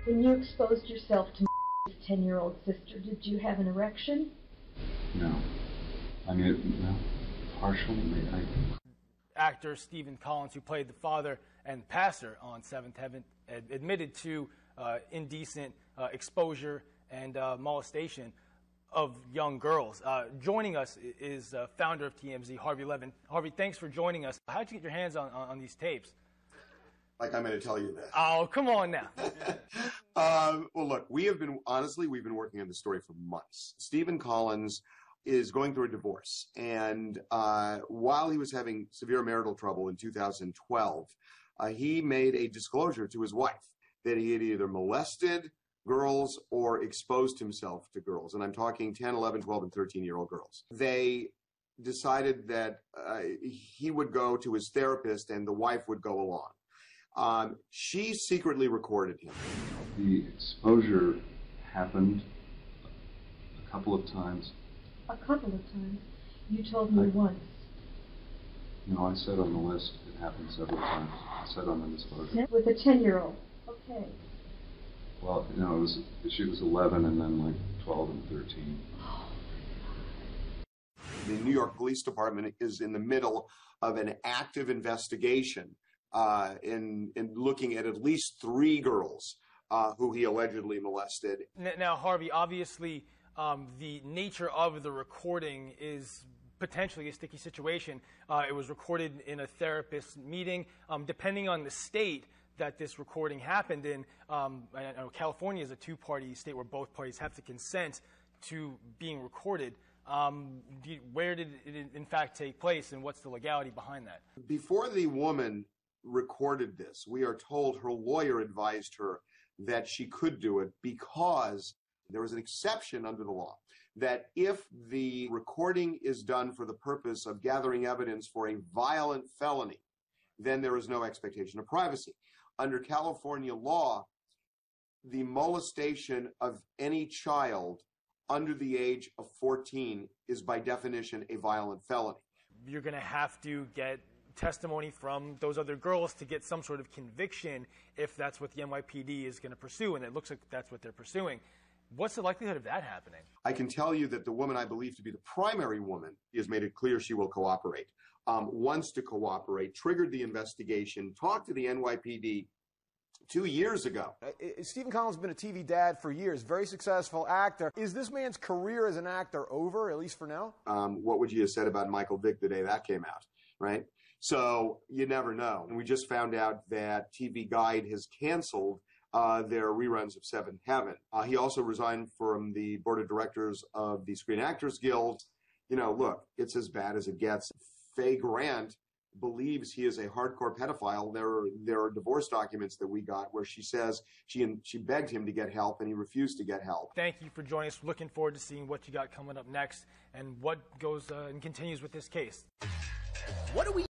When you exposed yourself to his 10-year-old sister, did you have an erection? No. I mean, no. Partially, maybe. Actor Stephen Collins, who played the father and pastor on Seventh Heaven, admitted to indecent exposure and molestation of young girls. Joining us is founder of TMZ, Harvey Levin. Harvey, thanks for joining us. How did you get your hands on these tapes? Like I'm going to tell you this. Oh, come on now. Well, look, we've been working on this story for months. Stephen Collins is going through a divorce, and while he was having severe marital trouble in 2012, he made a disclosure to his wife that he had either molested girls or exposed himself to girls, and I'm talking 10, 11, 12, and 13-year-old girls. They decided that he would go to his therapist and the wife would go along. She secretly recorded him. The exposure happened a couple of times. A couple of times? You told me once. No, I said on the list it happened several times. I said on the disclosure. With a 10-year-old. Okay. Well, no, she was 11 and then like 12 and 13. The New York Police Department is in the middle of an active investigation in looking at least 3 girls who he allegedly molested. Now, Harvey, obviously, the nature of the recording is potentially a sticky situation. It was recorded in a therapist meeting. Depending on the state that this recording happened in, I know California is a 2-party state where both parties have to consent to being recorded. Where did it in fact take place, and what's the legality behind that? Before the woman recorded this, we are told her lawyer advised her that she could do it because there was an exception under the law that if the recording is done for the purpose of gathering evidence for a violent felony, then there is no expectation of privacy. Under California law, the molestation of any child under the age of 14 is by definition a violent felony. You're going to have to get testimony from those other girls to get some sort of conviction if that's what the NYPD is going to pursue, and it looks like that's what they're pursuing. What's the likelihood of that happening? I can tell you that the woman I believe to be the primary woman has made it clear she will cooperate, wants to cooperate, triggered the investigation, talked to the NYPD 2 years ago. Stephen Collins has been a TV dad for years, very successful actor. Is this man's career as an actor over, at least for now? What would you have said about Michael Vick the day that came out, right? So you never know. And we just found out that TV Guide has canceled their reruns of Seventh Heaven. He also resigned from the board of directors of the Screen Actors Guild. You know, look, it's as bad as it gets. Faye Grant believes he is a hardcore pedophile. There are divorce documents that we got where she says she begged him to get help and he refused to get help. Thank you for joining us. Looking forward to seeing what you got coming up next and what goes and continues with this case. What do we